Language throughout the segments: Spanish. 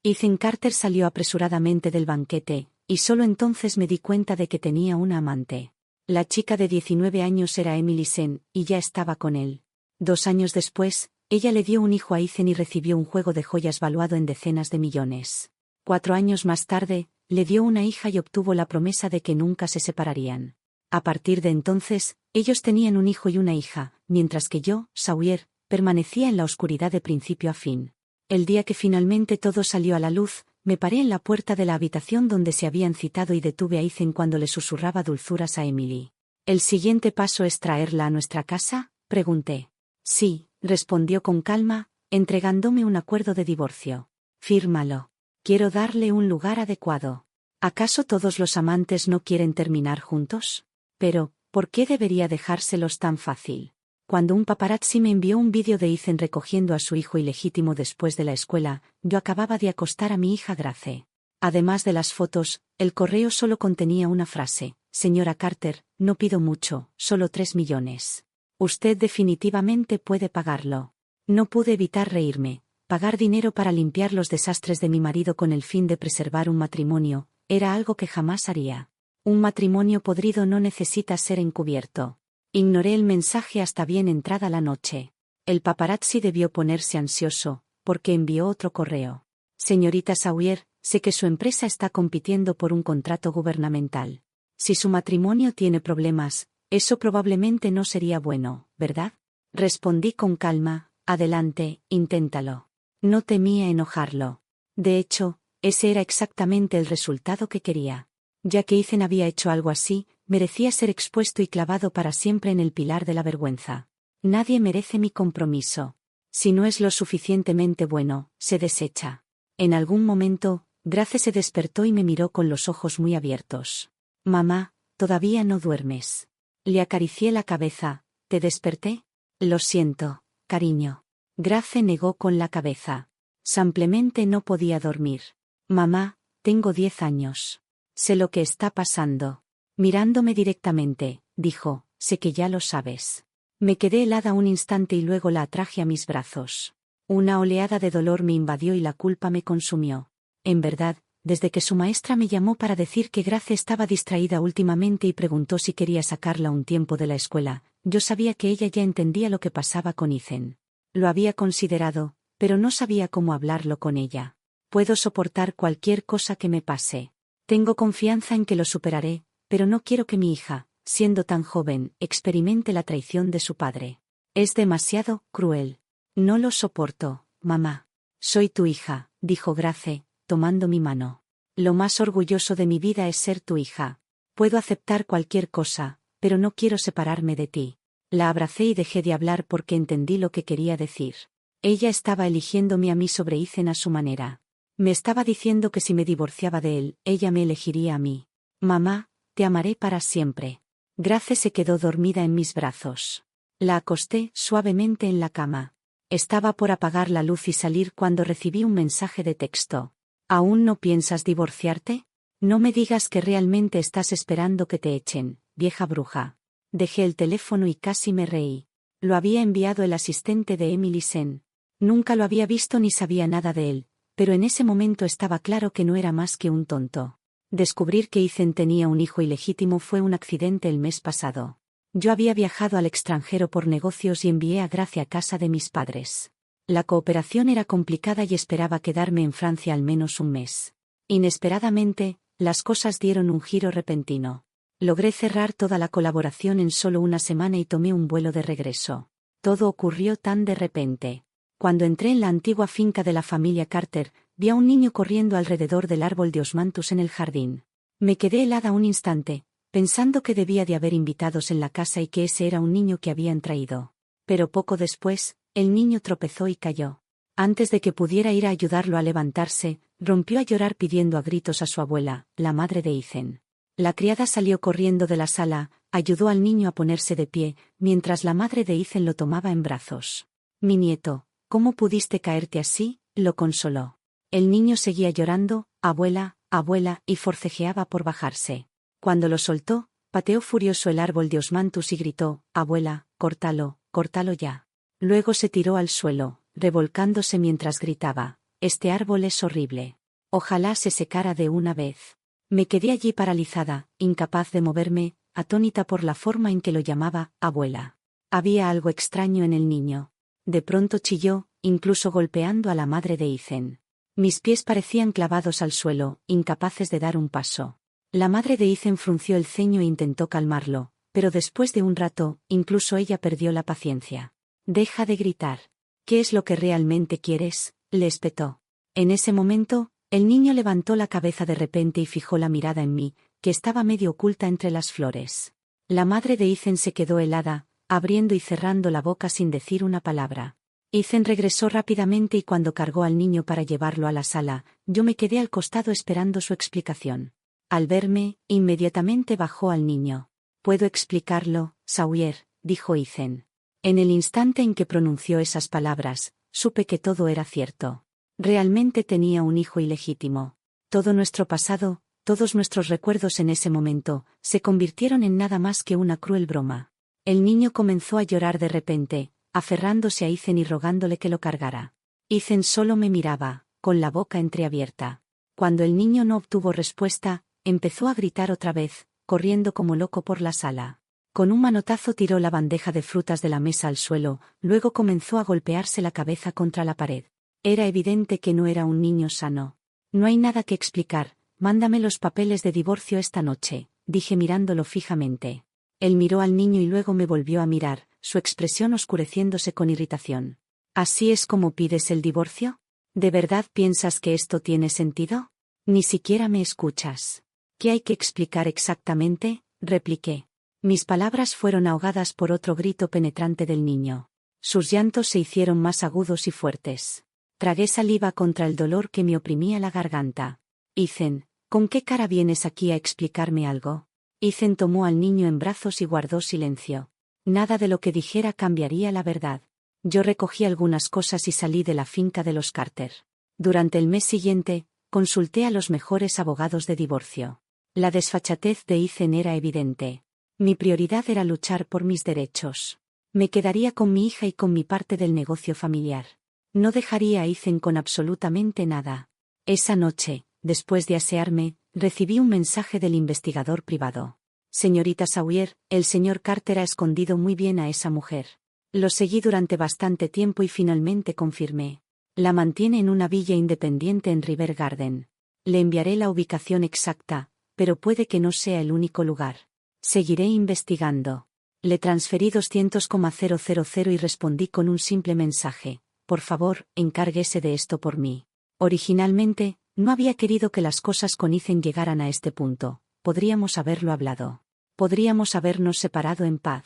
Ethan Carter salió apresuradamente del banquete, y solo entonces me di cuenta de que tenía una amante. La chica de 19 años era Emily Sen, y ya estaba con él. 2 años después, ella le dio un hijo a Ethan y recibió un juego de joyas valuado en decenas de millones. 4 años más tarde, le dio una hija y obtuvo la promesa de que nunca se separarían. A partir de entonces, ellos tenían un hijo y una hija, mientras que yo, Sawyer, permanecía en la oscuridad de principio a fin. El día que finalmente todo salió a la luz, me paré en la puerta de la habitación donde se habían citado y detuve a Ethan cuando le susurraba dulzuras a Emily. ¿El siguiente paso es traerla a nuestra casa?, pregunté. Sí, respondió con calma, entregándome un acuerdo de divorcio. Fírmalo. Quiero darle un lugar adecuado. ¿Acaso todos los amantes no quieren terminar juntos? Pero, ¿por qué debería dejárselos tan fácil? Cuando un paparazzi me envió un vídeo de Ethan recogiendo a su hijo ilegítimo después de la escuela, yo acababa de acostar a mi hija Grace. Además de las fotos, el correo solo contenía una frase: Señora Carter, no pido mucho, solo 3 millones. Usted definitivamente puede pagarlo. No pude evitar reírme. Pagar dinero para limpiar los desastres de mi marido con el fin de preservar un matrimonio, era algo que jamás haría. Un matrimonio podrido no necesita ser encubierto. Ignoré el mensaje hasta bien entrada la noche. El paparazzi debió ponerse ansioso, porque envió otro correo. Señorita Sawyer, sé que su empresa está compitiendo por un contrato gubernamental. Si su matrimonio tiene problemas, eso probablemente no sería bueno, ¿verdad? Respondí con calma: adelante, inténtalo. No temía enojarlo. De hecho, ese era exactamente el resultado que quería. Ya que Ethan había hecho algo así, merecía ser expuesto y clavado para siempre en el pilar de la vergüenza. Nadie merece mi compromiso. Si no es lo suficientemente bueno, se desecha. En algún momento, Grace se despertó y me miró con los ojos muy abiertos. Mamá, todavía no duermes. Le acaricié la cabeza. ¿Te desperté? Lo siento, cariño. Grace negó con la cabeza. Simplemente no podía dormir. Mamá, tengo 10 años. Sé lo que está pasando. Mirándome directamente, dijo: sé que ya lo sabes. Me quedé helada un instante y luego la atraje a mis brazos. Una oleada de dolor me invadió y la culpa me consumió. En verdad, desde que su maestra me llamó para decir que Grace estaba distraída últimamente y preguntó si quería sacarla un tiempo de la escuela, yo sabía que ella ya entendía lo que pasaba con Ethan. Lo había considerado, pero no sabía cómo hablarlo con ella. Puedo soportar cualquier cosa que me pase. Tengo confianza en que lo superaré, pero no quiero que mi hija, siendo tan joven, experimente la traición de su padre. Es demasiado cruel. No lo soporto, mamá. Soy tu hija, dijo Grace, tomando mi mano. Lo más orgulloso de mi vida es ser tu hija. Puedo aceptar cualquier cosa, pero no quiero separarme de ti. La abracé y dejé de hablar porque entendí lo que quería decir. Ella estaba eligiéndome a mí sobre Ethan a su manera. Me estaba diciendo que si me divorciaba de él, ella me elegiría a mí. Mamá, te amaré para siempre. Grace se quedó dormida en mis brazos. La acosté suavemente en la cama. Estaba por apagar la luz y salir cuando recibí un mensaje de texto. ¿Aún no piensas divorciarte? No me digas que realmente estás esperando que te echen, vieja bruja. Dejé el teléfono y casi me reí. Lo había enviado el asistente de Emily Sen. Nunca lo había visto ni sabía nada de él, pero en ese momento estaba claro que no era más que un tonto. Descubrir que Ethan tenía un hijo ilegítimo fue un accidente el mes pasado. Yo había viajado al extranjero por negocios y envié a Grace a casa de mis padres. La cooperación era complicada y esperaba quedarme en Francia al menos un mes. Inesperadamente, las cosas dieron un giro repentino. Logré cerrar toda la colaboración en solo una semana y tomé un vuelo de regreso. Todo ocurrió tan de repente. Cuando entré en la antigua finca de la familia Carter, vi a un niño corriendo alrededor del árbol de osmanthus en el jardín. Me quedé helada un instante, pensando que debía de haber invitados en la casa y que ese era un niño que habían traído. Pero poco después, el niño tropezó y cayó. Antes de que pudiera ir a ayudarlo a levantarse, rompió a llorar pidiendo a gritos a su abuela, la madre de Ethan. La criada salió corriendo de la sala, ayudó al niño a ponerse de pie, mientras la madre de Ethan lo tomaba en brazos. Mi nieto, ¿cómo pudiste caerte así?, lo consoló. El niño seguía llorando, abuela, abuela, y forcejeaba por bajarse. Cuando lo soltó, pateó furioso el árbol de osmanthus y gritó: abuela, córtalo, córtalo ya. Luego se tiró al suelo, revolcándose mientras gritaba: este árbol es horrible. Ojalá se secara de una vez. Me quedé allí paralizada, incapaz de moverme, atónita por la forma en que lo llamaba, abuela. Había algo extraño en el niño. De pronto chilló, incluso golpeando a la madre de Ethan. Mis pies parecían clavados al suelo, incapaces de dar un paso. La madre de Ethan frunció el ceño e intentó calmarlo, pero después de un rato, incluso ella perdió la paciencia. «Deja de gritar. ¿Qué es lo que realmente quieres?», le espetó. En ese momento, el niño levantó la cabeza de repente y fijó la mirada en mí, que estaba medio oculta entre las flores. La madre de Ethan se quedó helada, abriendo y cerrando la boca sin decir una palabra. Ethan regresó rápidamente y cuando cargó al niño para llevarlo a la sala, yo me quedé al costado esperando su explicación. Al verme, inmediatamente bajó al niño. «Puedo explicarlo, Sawyer», dijo Ethan. En el instante en que pronunció esas palabras, supe que todo era cierto. Realmente tenía un hijo ilegítimo. Todo nuestro pasado, todos nuestros recuerdos en ese momento, se convirtieron en nada más que una cruel broma. El niño comenzó a llorar de repente, aferrándose a Ethan y rogándole que lo cargara. Ethan solo me miraba, con la boca entreabierta. Cuando el niño no obtuvo respuesta, empezó a gritar otra vez, corriendo como loco por la sala. Con un manotazo tiró la bandeja de frutas de la mesa al suelo, luego comenzó a golpearse la cabeza contra la pared. Era evidente que no era un niño sano. «No hay nada que explicar, mándame los papeles de divorcio esta noche», dije mirándolo fijamente. Él miró al niño y luego me volvió a mirar, su expresión oscureciéndose con irritación. «¿Así es como pides el divorcio? ¿De verdad piensas que esto tiene sentido? Ni siquiera me escuchas». «¿Qué hay que explicar exactamente?», repliqué. Mis palabras fueron ahogadas por otro grito penetrante del niño. Sus llantos se hicieron más agudos y fuertes. Tragué saliva contra el dolor que me oprimía la garganta. «Ethan, ¿con qué cara vienes aquí a explicarme algo?». Ethan tomó al niño en brazos y guardó silencio. Nada de lo que dijera cambiaría la verdad. Yo recogí algunas cosas y salí de la finca de los Carter. Durante el mes siguiente, consulté a los mejores abogados de divorcio. La desfachatez de Ethan era evidente. Mi prioridad era luchar por mis derechos. Me quedaría con mi hija y con mi parte del negocio familiar. No dejaría a Ethan con absolutamente nada. Esa noche, después de asearme, recibí un mensaje del investigador privado. «Señorita Sawyer, el señor Carter ha escondido muy bien a esa mujer. Lo seguí durante bastante tiempo y finalmente confirmé. La mantiene en una villa independiente en River Garden. Le enviaré la ubicación exacta, pero puede que no sea el único lugar. Seguiré investigando». Le transferí 200,000 y respondí con un simple mensaje: «Por favor, encárguese de esto por mí». Originalmente, no había querido que las cosas con Ethan llegaran a este punto. Podríamos haberlo hablado. Podríamos habernos separado en paz.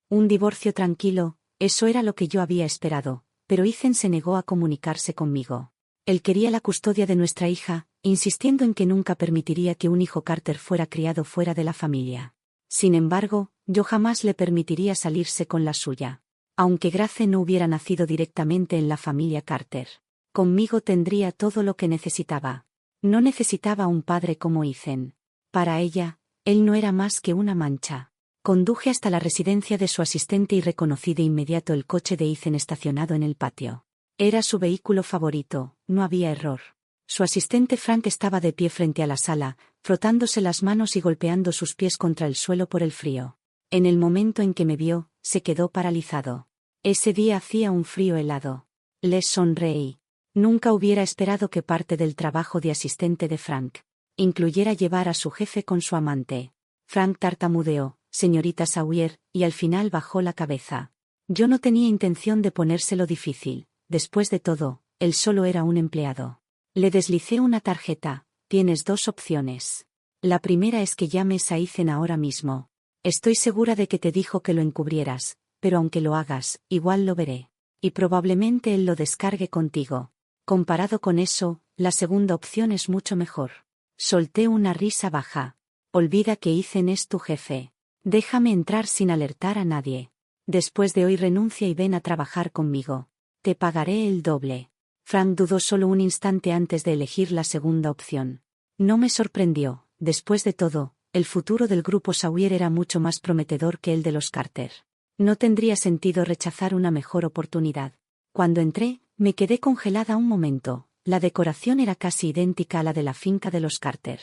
Un divorcio tranquilo, eso era lo que yo había esperado, pero Ethan se negó a comunicarse conmigo. Él quería la custodia de nuestra hija, insistiendo en que nunca permitiría que un hijo Carter fuera criado fuera de la familia. Sin embargo, yo jamás le permitiría salirse con la suya. Aunque Grace no hubiera nacido directamente en la familia Carter. Conmigo tendría todo lo que necesitaba. No necesitaba un padre como Ethan. Para ella, él no era más que una mancha. Conduje hasta la residencia de su asistente y reconocí de inmediato el coche de Ethan estacionado en el patio. Era su vehículo favorito, no había error. Su asistente Frank estaba de pie frente a la sala, frotándose las manos y golpeando sus pies contra el suelo por el frío. En el momento en que me vio, se quedó paralizado. Ese día hacía un frío helado. Les sonreí. Nunca hubiera esperado que parte del trabajo de asistente de Frank incluyera llevar a su jefe con su amante. Frank tartamudeó: «Señorita Sawyer», y al final bajó la cabeza. Yo no tenía intención de ponérselo difícil. Después de todo, él solo era un empleado. Le deslicé una tarjeta. «Tienes dos opciones. La primera es que llames a Ethan ahora mismo. Estoy segura de que te dijo que lo encubrieras, pero aunque lo hagas, igual lo veré. Y probablemente él lo descargue contigo. Comparado con eso, la segunda opción es mucho mejor». Solté una risa baja. «Olvida que Ethan es tu jefe. Déjame entrar sin alertar a nadie. Después de hoy renuncia y ven a trabajar conmigo. Te pagaré el doble». Frank dudó solo un instante antes de elegir la segunda opción. No me sorprendió. Después de todo, el futuro del grupo Sawyer era mucho más prometedor que el de los Carter. No tendría sentido rechazar una mejor oportunidad. Cuando entré, me quedé congelada un momento. la decoración era casi idéntica a la de la finca de los Carter.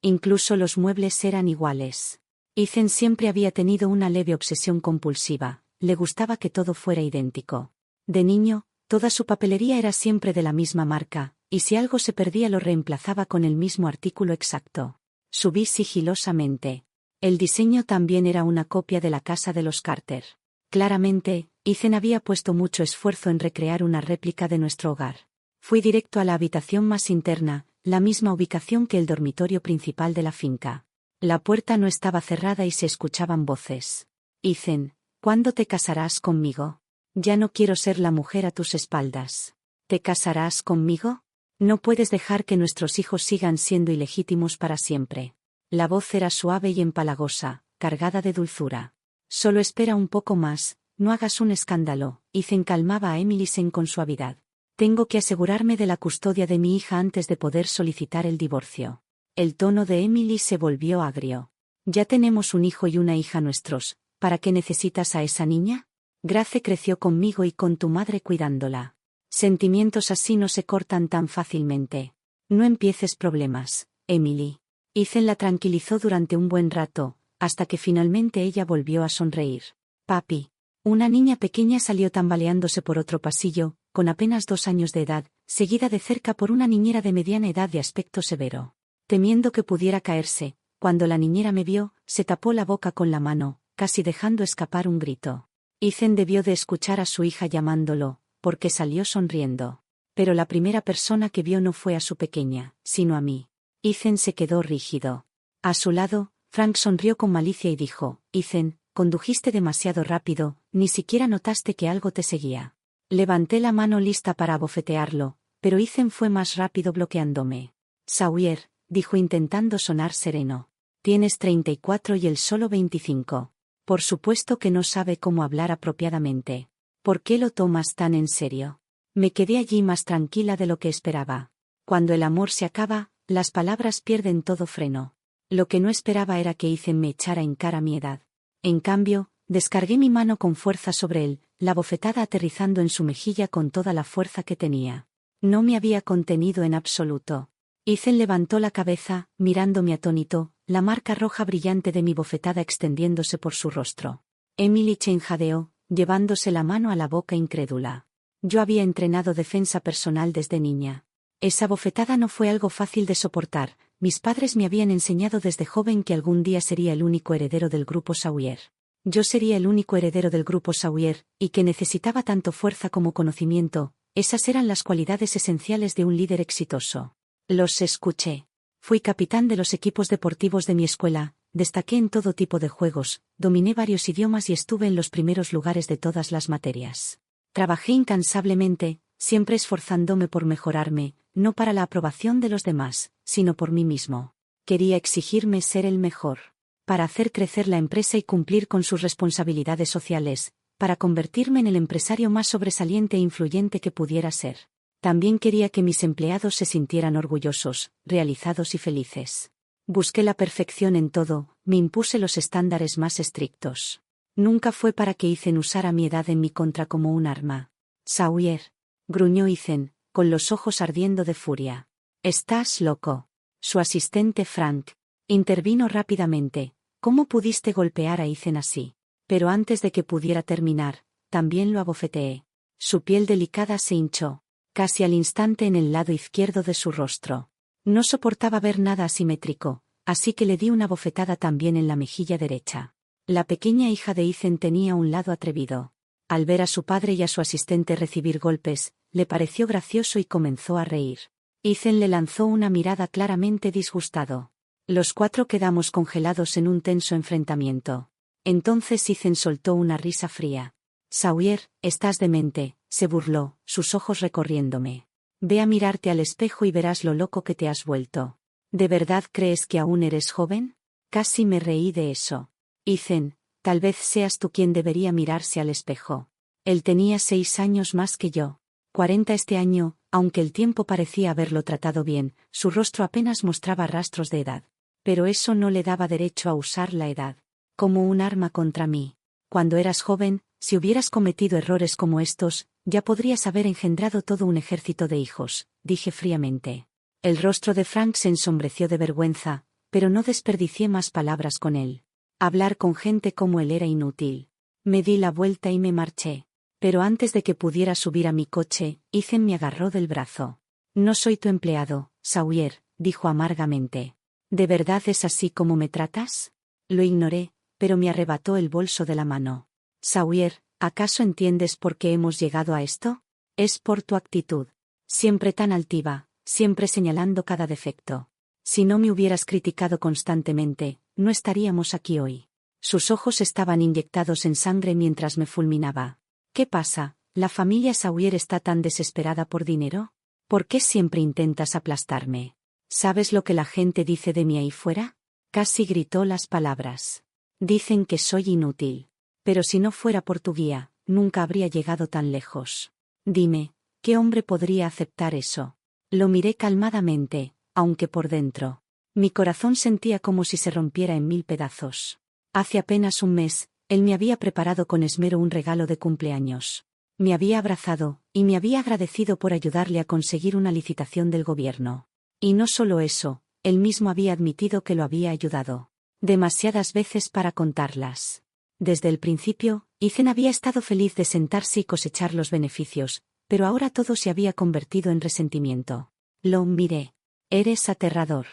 Incluso los muebles eran iguales. Ethan siempre había tenido una leve obsesión compulsiva, le gustaba que todo fuera idéntico. De niño, toda su papelería era siempre de la misma marca, y si algo se perdía lo reemplazaba con el mismo artículo exacto. Subí sigilosamente. El diseño también era una copia de la casa de los Carter. Claramente, Ethan había puesto mucho esfuerzo en recrear una réplica de nuestro hogar. Fui directo a la habitación más interna, la misma ubicación que el dormitorio principal de la finca. La puerta no estaba cerrada y se escuchaban voces. Ethan, ¿cuándo te casarás conmigo? Ya no quiero ser la mujer a tus espaldas. ¿Te casarás conmigo? No puedes dejar que nuestros hijos sigan siendo ilegítimos para siempre. La voz era suave y empalagosa, cargada de dulzura. Solo espera un poco más, no hagas un escándalo. Ethan calmaba a Emilisen con suavidad. Tengo que asegurarme de la custodia de mi hija antes de poder solicitar el divorcio. El tono de Emily se volvió agrio. Ya tenemos un hijo y una hija nuestros, ¿para qué necesitas a esa niña? Grace creció conmigo y con tu madre cuidándola. Sentimientos así no se cortan tan fácilmente. No empieces problemas, Emily. Ethan la tranquilizó durante un buen rato, hasta que finalmente ella volvió a sonreír. Papi. Una niña pequeña salió tambaleándose por otro pasillo, con apenas 2 años de edad, seguida de cerca por una niñera de mediana edad de aspecto severo. Temiendo que pudiera caerse, cuando la niñera me vio, se tapó la boca con la mano, casi dejando escapar un grito. Ethan debió de escuchar a su hija llamándolo, porque salió sonriendo. Pero la primera persona que vio no fue a su pequeña, sino a mí. Ethan se quedó rígido. A su lado, Frank sonrió con malicia y dijo, Ethan, condujiste demasiado rápido, ni siquiera notaste que algo te seguía. Levanté la mano lista para abofetearlo, pero Ethan fue más rápido bloqueándome. Sawyer, dijo intentando sonar sereno. Tienes 34 y él solo 25. Por supuesto que no sabe cómo hablar apropiadamente. ¿Por qué lo tomas tan en serio? Me quedé allí más tranquila de lo que esperaba. Cuando el amor se acaba, las palabras pierden todo freno. Lo que no esperaba era que Ethan me echara en cara mi edad. En cambio, descargué mi mano con fuerza sobre él, la bofetada aterrizando en su mejilla con toda la fuerza que tenía. No me había contenido en absoluto. Ethan levantó la cabeza, mirándome atónito, la marca roja brillante de mi bofetada extendiéndose por su rostro. Emily jadeó, llevándose la mano a la boca incrédula. Yo había entrenado defensa personal desde niña. Esa bofetada no fue algo fácil de soportar. Mis padres me habían enseñado desde joven que algún día sería el único heredero del grupo Sawyer. Yo sería el único heredero del grupo Sawyer, y que necesitaba tanto fuerza como conocimiento. Esas eran las cualidades esenciales de un líder exitoso. Los escuché. Fui capitán de los equipos deportivos de mi escuela, destaqué en todo tipo de juegos, dominé varios idiomas y estuve en los primeros lugares de todas las materias. Trabajé incansablemente, siempre esforzándome por mejorarme, no para la aprobación de los demás, sino por mí mismo. Quería exigirme ser el mejor. Para hacer crecer la empresa y cumplir con sus responsabilidades sociales, para convertirme en el empresario más sobresaliente e influyente que pudiera ser. También quería que mis empleados se sintieran orgullosos, realizados y felices. Busqué la perfección en todo, me impuse los estándares más estrictos. Nunca fue para que Ethan usara mi edad en mi contra como un arma. Sawyer, gruñó Ethan, con los ojos ardiendo de furia. Estás loco. Su asistente Frank intervino rápidamente. ¿Cómo pudiste golpear a Ethan así? Pero antes de que pudiera terminar, también lo abofeteé. Su piel delicada se hinchó, casi al instante en el lado izquierdo de su rostro. No soportaba ver nada asimétrico, así que le di una bofetada también en la mejilla derecha. La pequeña hija de Ethan tenía un lado atrevido. Al ver a su padre y a su asistente recibir golpes, le pareció gracioso y comenzó a reír. Ethan le lanzó una mirada claramente disgustado. Los 4 quedamos congelados en un tenso enfrentamiento. Entonces Ethan soltó una risa fría. Sawyer, estás demente, se burló, sus ojos recorriéndome. Ve a mirarte al espejo y verás lo loco que te has vuelto. ¿De verdad crees que aún eres joven? Casi me reí de eso. Ethan, tal vez seas tú quien debería mirarse al espejo. Él tenía 6 años más que yo. 40 este año, aunque el tiempo parecía haberlo tratado bien, su rostro apenas mostraba rastros de edad. Pero eso no le daba derecho a usar la edad como un arma contra mí. Cuando eras joven, si hubieras cometido errores como estos, ya podrías haber engendrado todo un ejército de hijos, dije fríamente. El rostro de Frank se ensombreció de vergüenza, pero no desperdicié más palabras con él. Hablar con gente como él era inútil. Me di la vuelta y me marché. Pero antes de que pudiera subir a mi coche, Ethan me agarró del brazo. No soy tu empleado, Sawyer, dijo amargamente. ¿De verdad es así como me tratas? Lo ignoré, pero me arrebató el bolso de la mano. Sawyer, ¿acaso entiendes por qué hemos llegado a esto? Es por tu actitud. Siempre tan altiva, siempre señalando cada defecto. Si no me hubieras criticado constantemente, no estaríamos aquí hoy. Sus ojos estaban inyectados en sangre mientras me fulminaba. ¿Qué pasa? ¿La familia Sawyer está tan desesperada por dinero? ¿Por qué siempre intentas aplastarme? ¿Sabes lo que la gente dice de mí ahí fuera? Casi gritó las palabras. Dicen que soy inútil. Pero si no fuera por tu guía, nunca habría llegado tan lejos. Dime, ¿qué hombre podría aceptar eso? Lo miré calmadamente, aunque por dentro. Mi corazón sentía como si se rompiera en 1000 pedazos. Hace apenas un mes, él me había preparado con esmero un regalo de cumpleaños. Me había abrazado, y me había agradecido por ayudarle a conseguir una licitación del gobierno. Y no solo eso, él mismo había admitido que lo había ayudado. Demasiadas veces para contarlas. Desde el principio, Ethan había estado feliz de sentarse y cosechar los beneficios, pero ahora todo se había convertido en resentimiento. Lo miré. Eres aterrador.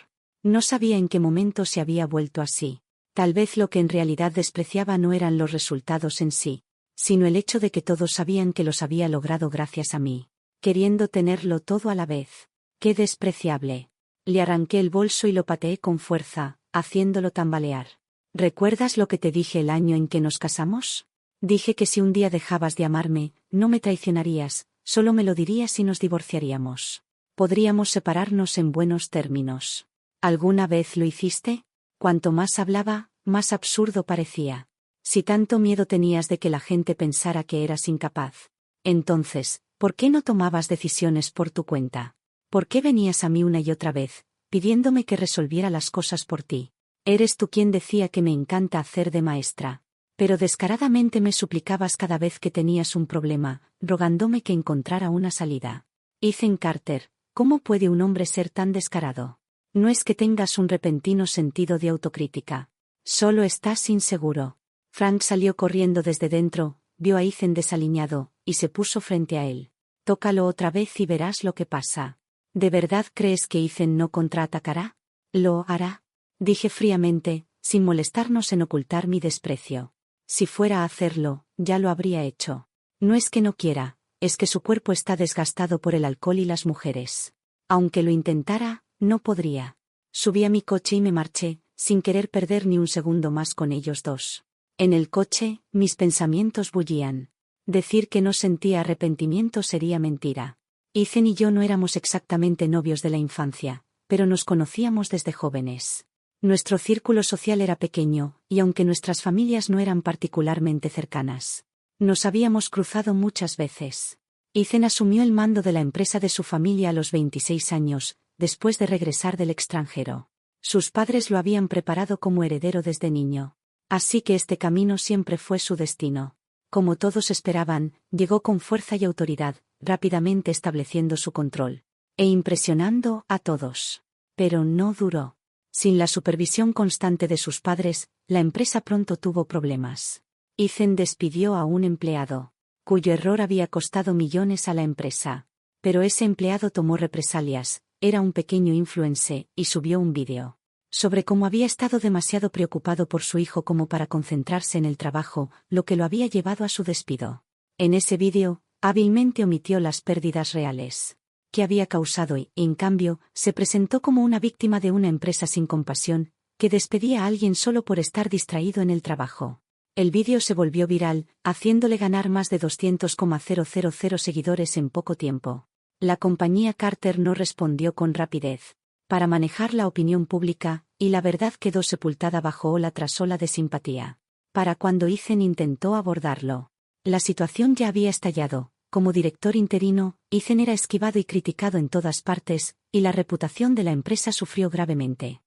No sabía en qué momento se había vuelto así. Tal vez lo que en realidad despreciaba no eran los resultados en sí, sino el hecho de que todos sabían que los había logrado gracias a mí, queriendo tenerlo todo a la vez. ¡Qué despreciable! Le arranqué el bolso y lo pateé con fuerza, haciéndolo tambalear. ¿Recuerdas lo que te dije el año en que nos casamos? Dije que si un día dejabas de amarme, no me traicionarías, solo me lo dirías y nos divorciaríamos. Podríamos separarnos en buenos términos. ¿Alguna vez lo hiciste? Cuanto más hablaba, más absurdo parecía. Si tanto miedo tenías de que la gente pensara que eras incapaz. Entonces, ¿por qué no tomabas decisiones por tu cuenta? ¿Por qué venías a mí una y otra vez, pidiéndome que resolviera las cosas por ti? Eres tú quien decía que me encanta hacer de maestra. Pero descaradamente me suplicabas cada vez que tenías un problema, rogándome que encontrara una salida. Ethan Carter, ¿cómo puede un hombre ser tan descarado? No es que tengas un repentino sentido de autocrítica. Solo estás inseguro. Frank salió corriendo desde dentro, vio a Ethan desaliñado, y se puso frente a él. Tócalo otra vez y verás lo que pasa. ¿De verdad crees que Ethan no contraatacará? Lo hará. Dije fríamente, sin molestarnos en ocultar mi desprecio. Si fuera a hacerlo, ya lo habría hecho. No es que no quiera, es que su cuerpo está desgastado por el alcohol y las mujeres. Aunque lo intentara, no podría. Subí a mi coche y me marché, sin querer perder ni un segundo más con ellos dos. En el coche, mis pensamientos bullían. Decir que no sentía arrepentimiento sería mentira. Ethan y yo no éramos exactamente novios de la infancia, pero nos conocíamos desde jóvenes. Nuestro círculo social era pequeño, y aunque nuestras familias no eran particularmente cercanas, nos habíamos cruzado muchas veces. Ethan asumió el mando de la empresa de su familia a los 26 años, después de regresar del extranjero. Sus padres lo habían preparado como heredero desde niño. Así que este camino siempre fue su destino. Como todos esperaban, llegó con fuerza y autoridad, rápidamente estableciendo su control. E impresionando a todos. Pero no duró. Sin la supervisión constante de sus padres, la empresa pronto tuvo problemas. Ethan despidió a un empleado, cuyo error había costado millones a la empresa. Pero ese empleado tomó represalias, era un pequeño influencer, y subió un vídeo sobre cómo había estado demasiado preocupado por su hijo como para concentrarse en el trabajo, lo que lo había llevado a su despido. En ese vídeo, hábilmente omitió las pérdidas reales que había causado y, en cambio, se presentó como una víctima de una empresa sin compasión, que despedía a alguien solo por estar distraído en el trabajo. El vídeo se volvió viral, haciéndole ganar más de 200,000 seguidores en poco tiempo. La compañía Carter no respondió con rapidez para manejar la opinión pública, y la verdad quedó sepultada bajo ola tras ola de simpatía. Para cuando Ethan intentó abordarlo, la situación ya había estallado. Como director interino, Ethan era esquivado y criticado en todas partes, y la reputación de la empresa sufrió gravemente.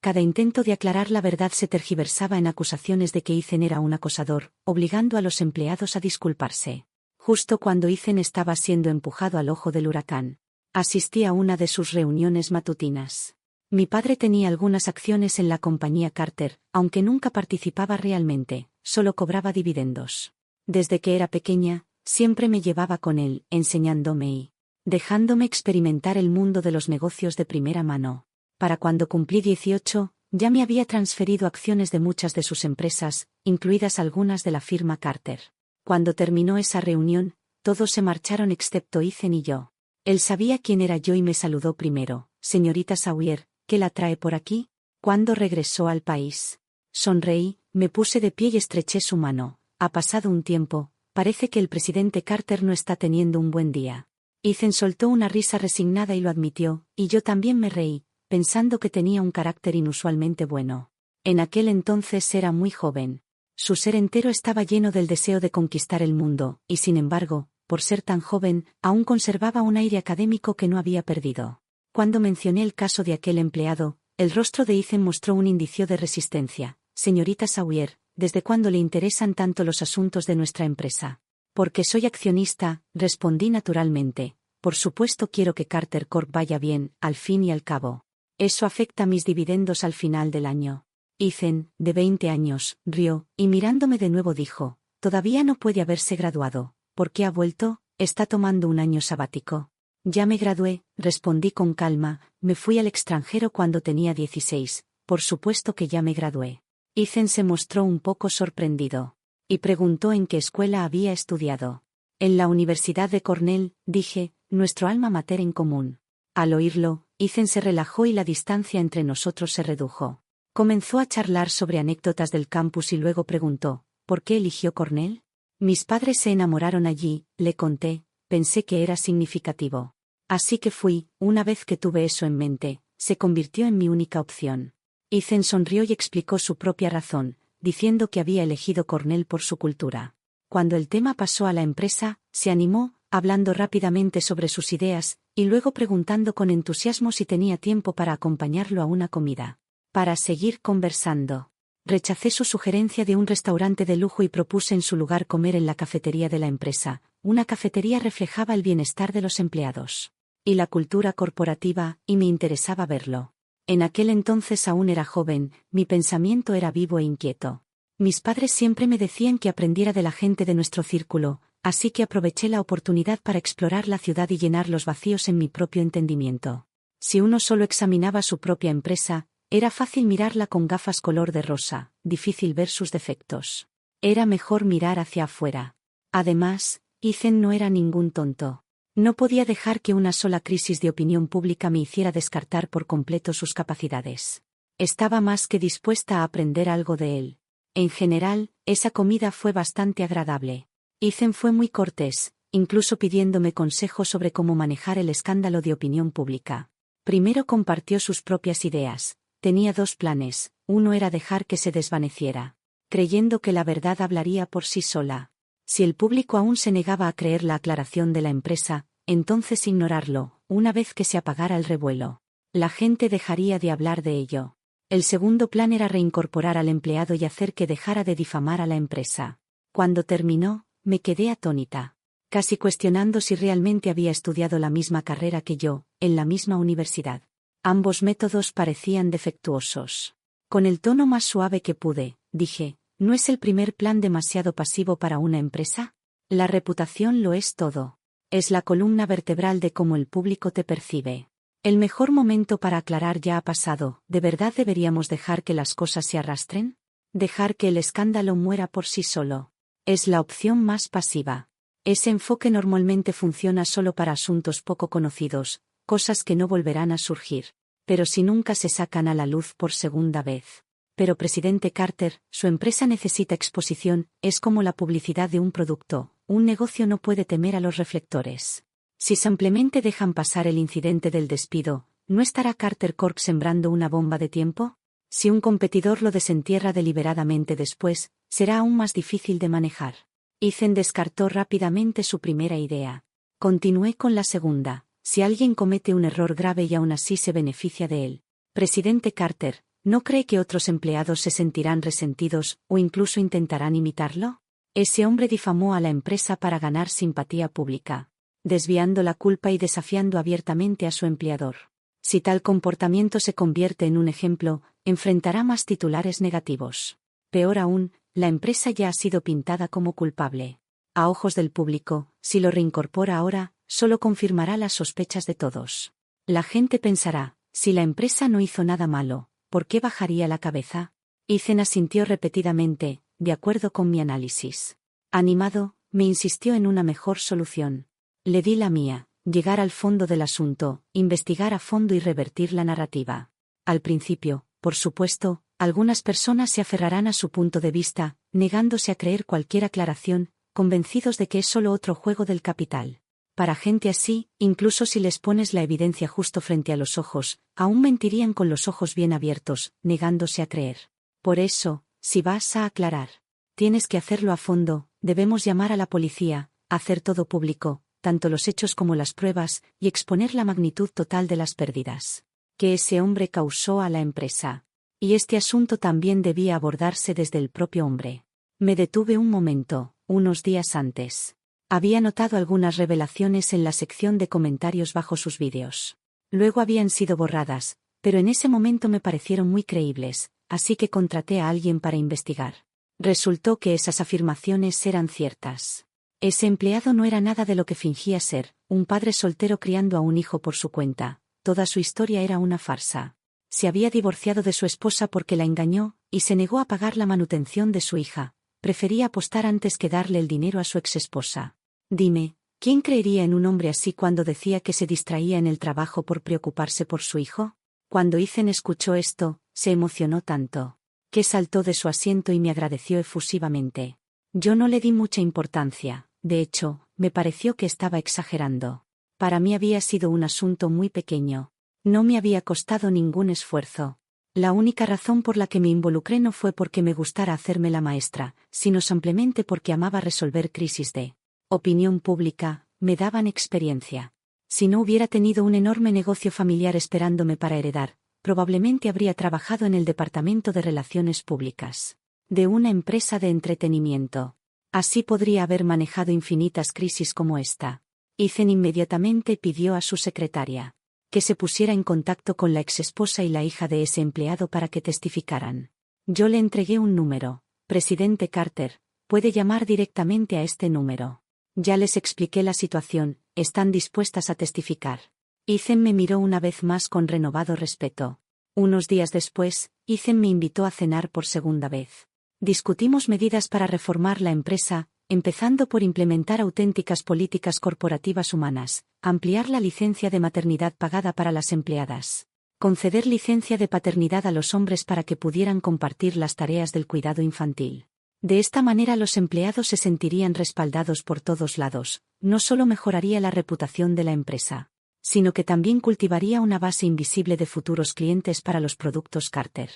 Cada intento de aclarar la verdad se tergiversaba en acusaciones de que Ethan era un acosador, obligando a los empleados a disculparse. Justo cuando Ethan estaba siendo empujado al ojo del huracán, asistí a una de sus reuniones matutinas. Mi padre tenía algunas acciones en la compañía Carter, aunque nunca participaba realmente, solo cobraba dividendos. Desde que era pequeña, siempre me llevaba con él, enseñándome y dejándome experimentar el mundo de los negocios de primera mano. Para cuando cumplí 18, ya me había transferido acciones de muchas de sus empresas, incluidas algunas de la firma Carter. Cuando terminó esa reunión, todos se marcharon excepto Ethan y yo. Él sabía quién era yo y me saludó primero. Señorita Sawyer, ¿qué la trae por aquí? ¿Cuándo regresó al país? Sonreí, me puse de pie y estreché su mano. Ha pasado un tiempo, parece que el presidente Carter no está teniendo un buen día. Ethan soltó una risa resignada y lo admitió, y yo también me reí, pensando que tenía un carácter inusualmente bueno. En aquel entonces era muy joven. Su ser entero estaba lleno del deseo de conquistar el mundo, y sin embargo, por ser tan joven, aún conservaba un aire académico que no había perdido. Cuando mencioné el caso de aquel empleado, el rostro de Ethan mostró un indicio de resistencia. Señorita Sawyer, ¿desde cuándo le interesan tanto los asuntos de nuestra empresa? Porque soy accionista, respondí naturalmente. Por supuesto quiero que Carter Corp vaya bien, al fin y al cabo. Eso afecta mis dividendos al final del año. Ethan, de 20 años, rió, y mirándome de nuevo dijo, todavía no puede haberse graduado. ¿Por qué ha vuelto? Está tomando un año sabático. Ya me gradué, respondí con calma, me fui al extranjero cuando tenía 16, por supuesto que ya me gradué. Ethan se mostró un poco sorprendido. Y preguntó en qué escuela había estudiado. En la Universidad de Cornell, dije, nuestro alma mater en común. Al oírlo, Ethan se relajó y la distancia entre nosotros se redujo. Comenzó a charlar sobre anécdotas del campus y luego preguntó, ¿por qué eligió Cornell? Mis padres se enamoraron allí, le conté, pensé que era significativo. Así que fui, una vez que tuve eso en mente, se convirtió en mi única opción. Ethan sonrió y explicó su propia razón, diciendo que había elegido Cornell por su cultura. Cuando el tema pasó a la empresa, se animó, hablando rápidamente sobre sus ideas, y luego preguntando con entusiasmo si tenía tiempo para acompañarlo a una comida. Para seguir conversando. Rechacé su sugerencia de un restaurante de lujo y propuse en su lugar comer en la cafetería de la empresa. Una cafetería reflejaba el bienestar de los empleados y la cultura corporativa, y me interesaba verlo. En aquel entonces aún era joven, mi pensamiento era vivo e inquieto. Mis padres siempre me decían que aprendiera de la gente de nuestro círculo, así que aproveché la oportunidad para explorar la ciudad y llenar los vacíos en mi propio entendimiento. Si uno solo examinaba su propia empresa, era fácil mirarla con gafas color de rosa, difícil ver sus defectos. Era mejor mirar hacia afuera. Además, Ethan no era ningún tonto. No podía dejar que una sola crisis de opinión pública me hiciera descartar por completo sus capacidades. Estaba más que dispuesta a aprender algo de él. En general, esa comida fue bastante agradable. Ethan fue muy cortés, incluso pidiéndome consejos sobre cómo manejar el escándalo de opinión pública. Primero compartió sus propias ideas. Tenía dos planes, uno era dejar que se desvaneciera, creyendo que la verdad hablaría por sí sola. Si el público aún se negaba a creer la aclaración de la empresa, entonces ignorarlo, una vez que se apagara el revuelo. La gente dejaría de hablar de ello. El segundo plan era reincorporar al empleado y hacer que dejara de difamar a la empresa. Cuando terminó, me quedé atónita, casi cuestionando si realmente había estudiado la misma carrera que yo, en la misma universidad. Ambos métodos parecían defectuosos. Con el tono más suave que pude, dije, ¿no es el primer plan demasiado pasivo para una empresa? La reputación lo es todo. Es la columna vertebral de cómo el público te percibe. El mejor momento para aclarar ya ha pasado. ¿De verdad deberíamos dejar que las cosas se arrastren? ¿Dejar que el escándalo muera por sí solo? Es la opción más pasiva. Ese enfoque normalmente funciona solo para asuntos poco conocidos, cosas que no volverán a surgir. Pero si nunca se sacan a la luz por segunda vez. Pero presidente Carter, su empresa necesita exposición, es como la publicidad de un producto, un negocio no puede temer a los reflectores. Si simplemente dejan pasar el incidente del despido, ¿no estará Carter Corp sembrando una bomba de tiempo? Si un competidor lo desentierra deliberadamente después, será aún más difícil de manejar. Ethan descartó rápidamente su primera idea. Continué con la segunda. Si alguien comete un error grave y aún así se beneficia de él. Presidente Carter, ¿No cree que otros empleados se sentirán resentidos o incluso intentarán imitarlo? Ese hombre difamó a la empresa para ganar simpatía pública, desviando la culpa y desafiando abiertamente a su empleador. Si tal comportamiento se convierte en un ejemplo, enfrentará más titulares negativos. Peor aún, la empresa ya ha sido pintada como culpable. A ojos del público, si lo reincorpora ahora, solo confirmará las sospechas de todos. La gente pensará, si la empresa no hizo nada malo, ¿por qué bajaría la cabeza? Ethan asintió repetidamente, de acuerdo con mi análisis. Animado, me insistió en una mejor solución. Le di la mía, llegar al fondo del asunto, investigar a fondo y revertir la narrativa. Al principio, por supuesto, algunas personas se aferrarán a su punto de vista, negándose a creer cualquier aclaración, convencidos de que es solo otro juego del capital. Para gente así, incluso si les pones la evidencia justo frente a los ojos, aún mentirían con los ojos bien abiertos, negándose a creer. Por eso, si vas a aclarar, tienes que hacerlo a fondo, debemos llamar a la policía, hacer todo público, tanto los hechos como las pruebas, y exponer la magnitud total de las pérdidas que ese hombre causó a la empresa. Y este asunto también debía abordarse desde el propio hombre. Me detuve un momento, unos días antes. Había notado algunas revelaciones en la sección de comentarios bajo sus vídeos. Luego habían sido borradas, pero en ese momento me parecieron muy creíbles, así que contraté a alguien para investigar. Resultó que esas afirmaciones eran ciertas. Ese empleado no era nada de lo que fingía ser, un padre soltero criando a un hijo por su cuenta. Toda su historia era una farsa. Se había divorciado de su esposa porque la engañó, y se negó a pagar la manutención de su hija. Prefería apostar antes que darle el dinero a su exesposa. Dime, ¿quién creería en un hombre así cuando decía que se distraía en el trabajo por preocuparse por su hijo? Cuando Ethan escuchó esto, se emocionó tanto, que saltó de su asiento y me agradeció efusivamente. Yo no le di mucha importancia, de hecho, me pareció que estaba exagerando. Para mí había sido un asunto muy pequeño. No me había costado ningún esfuerzo. La única razón por la que me involucré no fue porque me gustara hacerme la maestra, sino simplemente porque amaba resolver crisis de opinión pública, me daban experiencia. Si no hubiera tenido un enorme negocio familiar esperándome para heredar, probablemente habría trabajado en el departamento de relaciones públicas de una empresa de entretenimiento. Así podría haber manejado infinitas crisis como esta. Ethan inmediatamente pidió a su secretaria que se pusiera en contacto con la exesposa y la hija de ese empleado para que testificaran. Yo le entregué un número. Presidente Carter, puede llamar directamente a este número. Ya les expliqué la situación, están dispuestas a testificar. Ethan me miró una vez más con renovado respeto. Unos días después, Ethan me invitó a cenar por segunda vez. Discutimos medidas para reformar la empresa, empezando por implementar auténticas políticas corporativas humanas, ampliar la licencia de maternidad pagada para las empleadas, conceder licencia de paternidad a los hombres para que pudieran compartir las tareas del cuidado infantil. De esta manera los empleados se sentirían respaldados por todos lados, no solo mejoraría la reputación de la empresa, sino que también cultivaría una base invisible de futuros clientes para los productos Carter.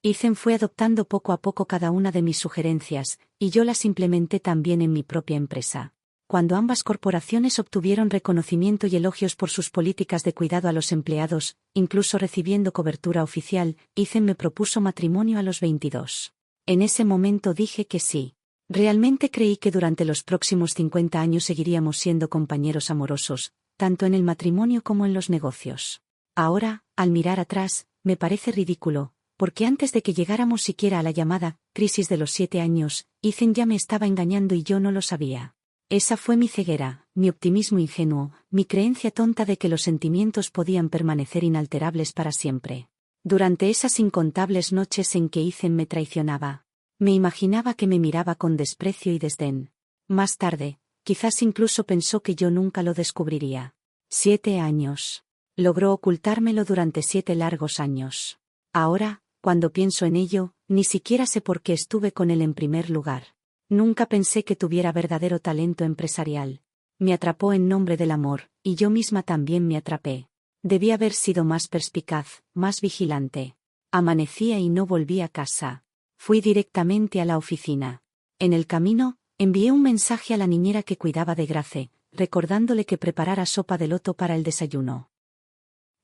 Ethan fue adoptando poco a poco cada una de mis sugerencias, y yo las implementé también en mi propia empresa. Cuando ambas corporaciones obtuvieron reconocimiento y elogios por sus políticas de cuidado a los empleados, incluso recibiendo cobertura oficial, Ethan me propuso matrimonio a los 22. En ese momento dije que sí. Realmente creí que durante los próximos 50 años seguiríamos siendo compañeros amorosos, tanto en el matrimonio como en los negocios. Ahora, al mirar atrás, me parece ridículo, porque antes de que llegáramos siquiera a la llamada crisis de los 7 años, Ethan ya me estaba engañando y yo no lo sabía. Esa fue mi ceguera, mi optimismo ingenuo, mi creencia tonta de que los sentimientos podían permanecer inalterables para siempre. Durante esas incontables noches en que Ethan me traicionaba, me imaginaba que me miraba con desprecio y desdén. Más tarde, quizás incluso pensó que yo nunca lo descubriría. 7 años. Logró ocultármelo durante 7 largos años. Ahora, cuando pienso en ello, ni siquiera sé por qué estuve con él en primer lugar. Nunca pensé que tuviera verdadero talento empresarial. Me atrapó en nombre del amor, y yo misma también me atrapé. Debí haber sido más perspicaz, más vigilante. Amanecía y no volví a casa. Fui directamente a la oficina. En el camino, envié un mensaje a la niñera que cuidaba de Grace, recordándole que preparara sopa de loto para el desayuno.